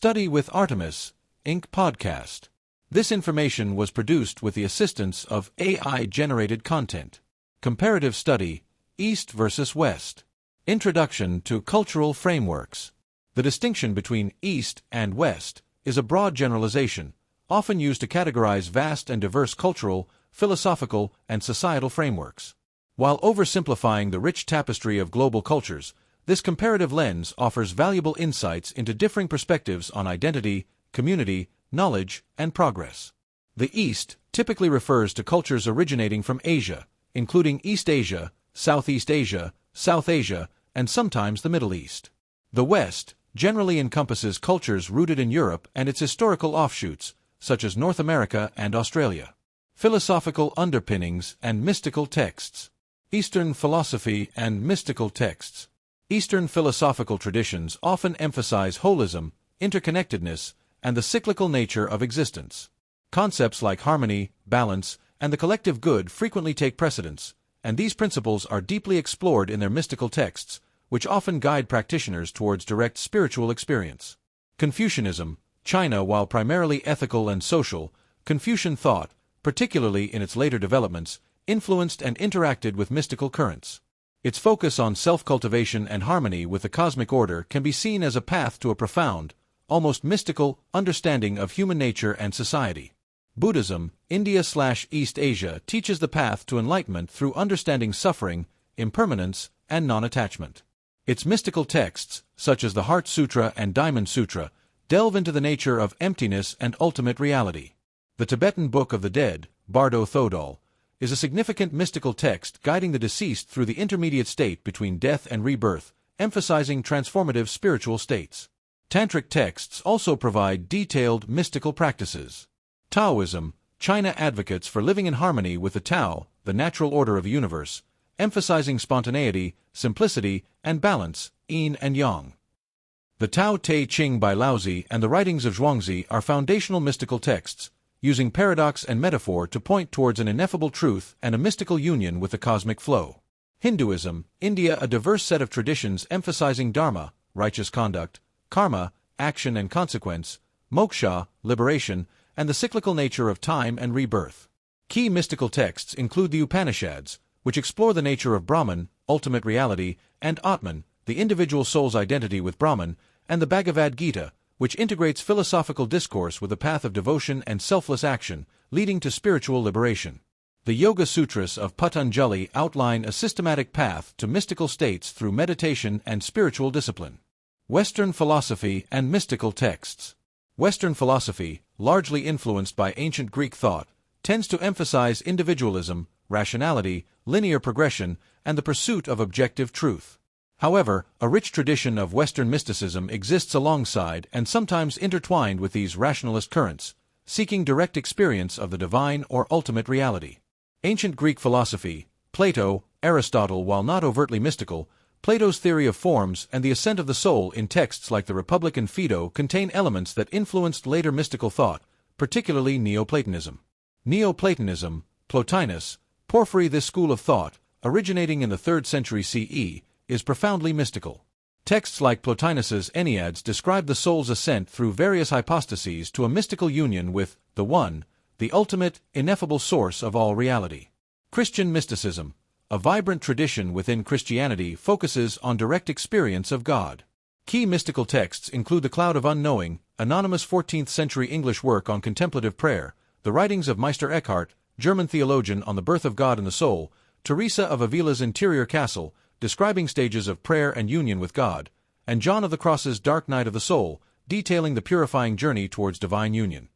Study with Artemis, Inc. podcast. This information was produced with the assistance of AI-generated content. Comparative study, East versus West. Introduction to cultural frameworks. The distinction between East and West is a broad generalization, often used to categorize vast and diverse cultural, philosophical, and societal frameworks. While oversimplifying the rich tapestry of global cultures, this comparative lens offers valuable insights into differing perspectives on identity, community, knowledge, and progress. The East typically refers to cultures originating from Asia, including East Asia, Southeast Asia, South Asia, and sometimes the Middle East. The West generally encompasses cultures rooted in Europe and its historical offshoots, such as North America and Australia. Philosophical underpinnings and mystical texts. Eastern philosophy and mystical texts. Eastern philosophical traditions often emphasize holism, interconnectedness, and the cyclical nature of existence. Concepts like harmony, balance, and the collective good frequently take precedence, and these principles are deeply explored in their mystical texts, which often guide practitioners towards direct spiritual experience. Confucianism, China. While primarily ethical and social, Confucian thought, particularly in its later developments, influenced and interacted with mystical currents. Its focus on self-cultivation and harmony with the cosmic order can be seen as a path to a profound, almost mystical, understanding of human nature and society. Buddhism, India/East Asia, teaches the path to enlightenment through understanding suffering, impermanence, and non-attachment. Its mystical texts, such as the Heart Sutra and Diamond Sutra, delve into the nature of emptiness and ultimate reality. The Tibetan Book of the Dead, Bardo Thodol, is a significant mystical text guiding the deceased through the intermediate state between death and rebirth, emphasizing transformative spiritual states. Tantric texts also provide detailed mystical practices. Taoism, China advocates for living in harmony with the Tao, the natural order of the universe, emphasizing spontaneity, simplicity, and balance, yin and yang. The Tao Te Ching by Laozi and the writings of Zhuangzi are foundational mystical texts, using paradox and metaphor to point towards an ineffable truth and a mystical union with the cosmic flow. Hinduism, India, a diverse set of traditions emphasizing dharma, righteous conduct, karma, action and consequence, moksha, liberation, and the cyclical nature of time and rebirth. Key mystical texts include the Upanishads, which explore the nature of Brahman, ultimate reality, and Atman, the individual soul's identity with Brahman, and the Bhagavad Gita, which integrates philosophical discourse with a path of devotion and selfless action, leading to spiritual liberation. The Yoga Sutras of Patanjali outline a systematic path to mystical states through meditation and spiritual discipline. Western philosophy and mystical texts. Western philosophy, largely influenced by ancient Greek thought, tends to emphasize individualism, rationality, linear progression, and the pursuit of objective truth. However, a rich tradition of Western mysticism exists alongside and sometimes intertwined with these rationalist currents, seeking direct experience of the divine or ultimate reality. Ancient Greek philosophy, Plato, Aristotle. While not overtly mystical, Plato's theory of forms and the ascent of the soul in texts like the Republic and Phaedo contain elements that influenced later mystical thought, particularly Neoplatonism. Neoplatonism, Plotinus, Porphyry. This school of thought, originating in the 3rd century CE, is profoundly mystical. Texts like Plotinus's Enneads describe the soul's ascent through various hypostases to a mystical union with the One, the ultimate, ineffable source of all reality. Christian mysticism, a vibrant tradition within Christianity, focuses on direct experience of God. Key mystical texts include the Cloud of Unknowing, anonymous 14th century English work on contemplative prayer, the writings of Meister Eckhart, German theologian, on the birth of God and the soul, Teresa of Avila's Interior Castle, describing stages of prayer and union with God, and John of the Cross's Dark Night of the Soul, detailing the purifying journey towards divine union.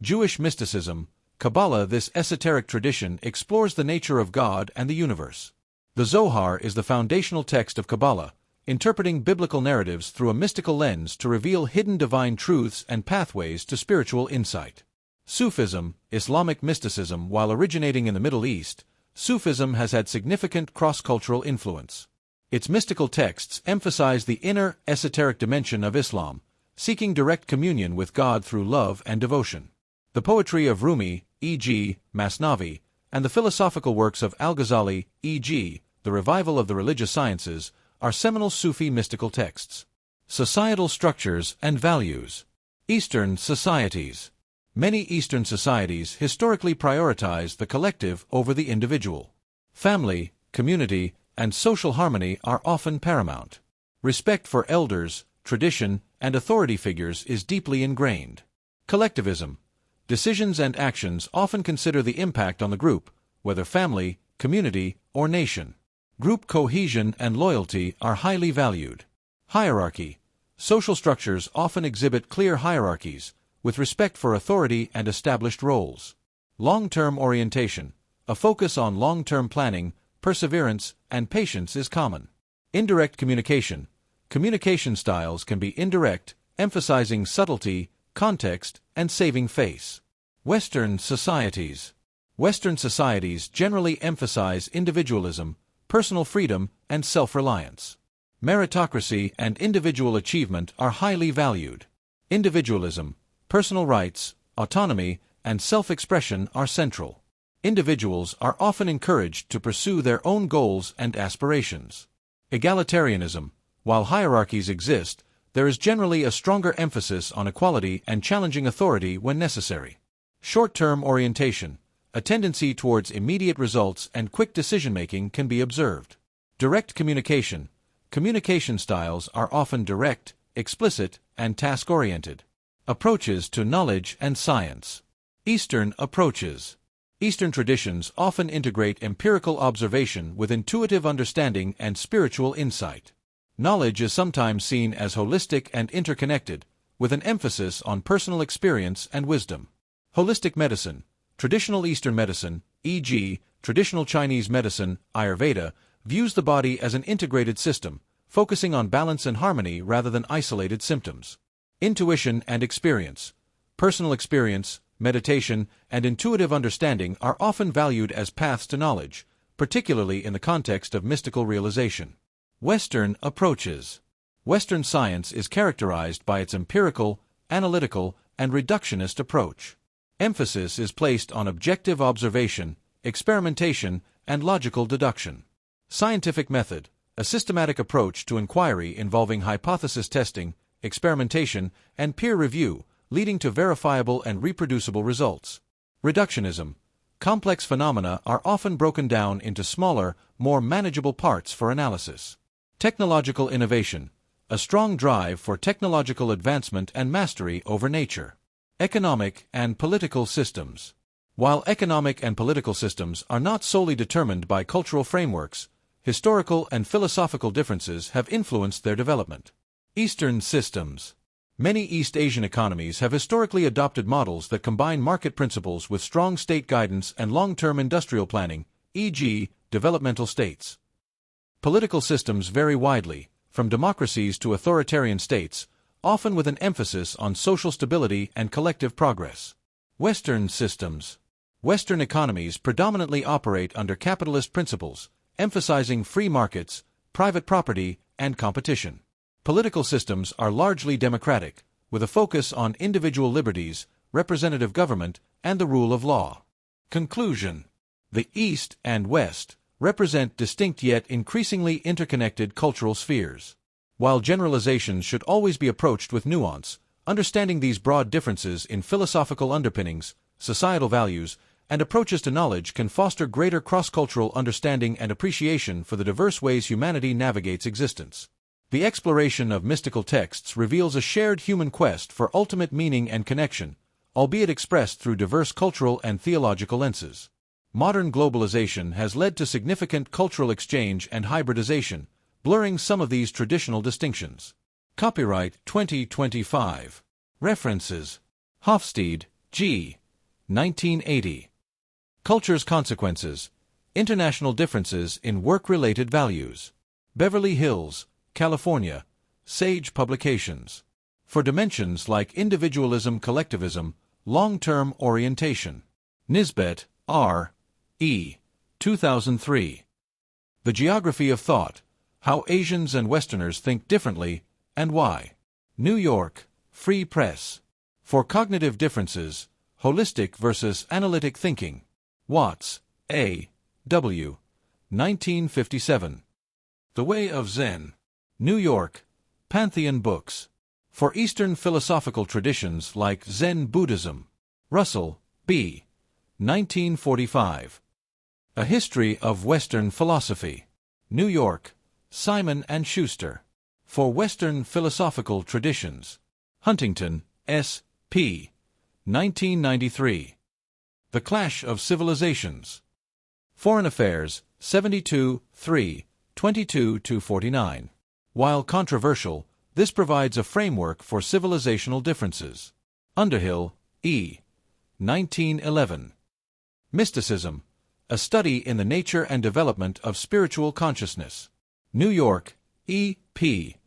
Jewish mysticism, Kabbalah. This esoteric tradition explores the nature of God and the universe. The Zohar is the foundational text of Kabbalah, interpreting biblical narratives through a mystical lens to reveal hidden divine truths and pathways to spiritual insight. Sufism, Islamic mysticism. While originating in the Middle East, Sufism has had significant cross-cultural influence. Its mystical texts emphasize the inner, esoteric dimension of Islam, seeking direct communion with God through love and devotion. The poetry of Rumi, e.g., Masnavi, and the philosophical works of Al-Ghazali, e.g., The Revival of the Religious Sciences, are seminal Sufi mystical texts. Societal structures and values. Eastern societies. Many Eastern societies historically prioritize the collective over the individual. Family, community, and social harmony are often paramount. Respect for elders, tradition, and authority figures is deeply ingrained. Collectivism. Decisions and actions often consider the impact on the group, whether family, community, or nation. Group cohesion and loyalty are highly valued. Hierarchy. Social structures often exhibit clear hierarchies, with respect for authority and established roles. Long-term orientation. A focus on long-term planning, perseverance, and patience is common. Indirect communication. Communication styles can be indirect, emphasizing subtlety, context, and saving face. Western societies. Western societies generally emphasize individualism, personal freedom, and self-reliance. Meritocracy and individual achievement are highly valued. Individualism, personal rights, autonomy, and self-expression are central. Individuals are often encouraged to pursue their own goals and aspirations. Egalitarianism. While hierarchies exist, there is generally a stronger emphasis on equality and challenging authority when necessary. Short-term orientation. A tendency towards immediate results and quick decision-making can be observed. Direct communication. Communication styles are often direct, explicit, and task-oriented. Approaches to knowledge and science. Eastern approaches. Eastern traditions often integrate empirical observation with intuitive understanding and spiritual insight. Knowledge is sometimes seen as holistic and interconnected, with an emphasis on personal experience and wisdom. Holistic medicine. Traditional Eastern medicine, e.g., traditional Chinese medicine, Ayurveda, views the body as an integrated system, focusing on balance and harmony rather than isolated symptoms. Intuition and experience. Personal experience, meditation, and intuitive understanding are often valued as paths to knowledge, particularly in the context of mystical realization. Western approaches. Western science is characterized by its empirical, analytical, and reductionist approach. Emphasis is placed on objective observation, experimentation, and logical deduction. Scientific method, a systematic approach to inquiry involving hypothesis testing, experimentation, and peer review, leading to verifiable and reproducible results. Reductionism. Complex phenomena are often broken down into smaller, more manageable parts for analysis. Technological innovation. A strong drive for technological advancement and mastery over nature. Economic and political systems. While economic and political systems are not solely determined by cultural frameworks, historical and philosophical differences have influenced their development. Eastern systems. Many East Asian economies have historically adopted models that combine market principles with strong state guidance and long-term industrial planning, e.g., developmental states. Political systems vary widely, from democracies to authoritarian states, often with an emphasis on social stability and collective progress. Western systems. Western economies predominantly operate under capitalist principles, emphasizing free markets, private property, and competition. Political systems are largely democratic, with a focus on individual liberties, representative government, and the rule of law. Conclusion. The East and West represent distinct yet increasingly interconnected cultural spheres. While generalizations should always be approached with nuance, understanding these broad differences in philosophical underpinnings, societal values, and approaches to knowledge can foster greater cross-cultural understanding and appreciation for the diverse ways humanity navigates existence. The exploration of mystical texts reveals a shared human quest for ultimate meaning and connection, albeit expressed through diverse cultural and theological lenses. Modern globalization has led to significant cultural exchange and hybridization, blurring some of these traditional distinctions. Copyright 2025. References: Hofstede, G. 1980. Culture's Consequences. International Differences in Work-Related Values. Beverly Hills, California. Sage Publications. For dimensions like individualism, collectivism, long-term orientation. Nisbet, R. E. 2003. The Geography of Thought. How Asians and Westerners Think Differently, and Why. New York, Free Press. For Cognitive Differences, Holistic versus Analytic Thinking. Watts, A. W. 1957. The Way of Zen. New York, Pantheon Books. For Eastern philosophical traditions like Zen Buddhism. Russell, B. 1945. A History of Western Philosophy. New York, Simon & Schuster. For Western Philosophical Traditions. Huntington, S. P. 1993. The Clash of Civilizations. Foreign Affairs, 72, 3, 22-49. While controversial, this provides a framework for civilizational differences. Underhill, E. 1911. Mysticism, a Study in the Nature and Development of Spiritual Consciousness. New York, E. P.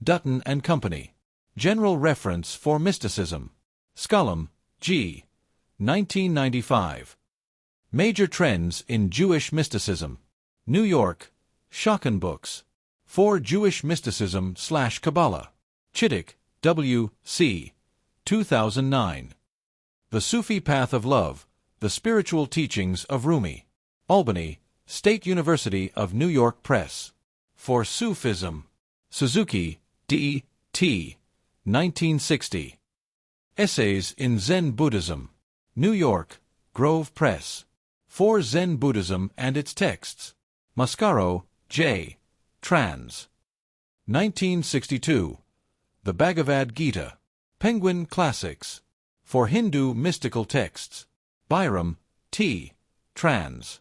Dutton and Company. General Reference for Mysticism. Scullum, G. 1995. Major Trends in Jewish Mysticism. New York, Schocken Books. For Jewish Mysticism/Kabbalah. Chittick, W. C. 2009. The Sufi Path of Love, The Spiritual Teachings of Rumi. Albany, State University of New York Press. For Sufism. Suzuki, D. T. 1960. Essays in Zen Buddhism. New York, Grove Press. For Zen Buddhism and Its Texts. Mascaro, J. Trans. 1962. The Bhagavad Gita. Penguin Classics. For Hindu Mystical Texts. Byram, T. Trans.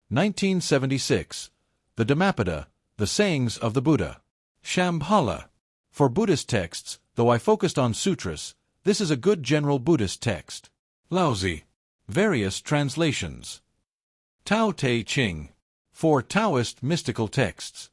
1976. The Dhammapada, The Sayings of the Buddha. Shambhala. For Buddhist texts, though I focused on sutras, this is a good general Buddhist text. Laozi. Various translations. Tao Te Ching. For Taoist mystical texts.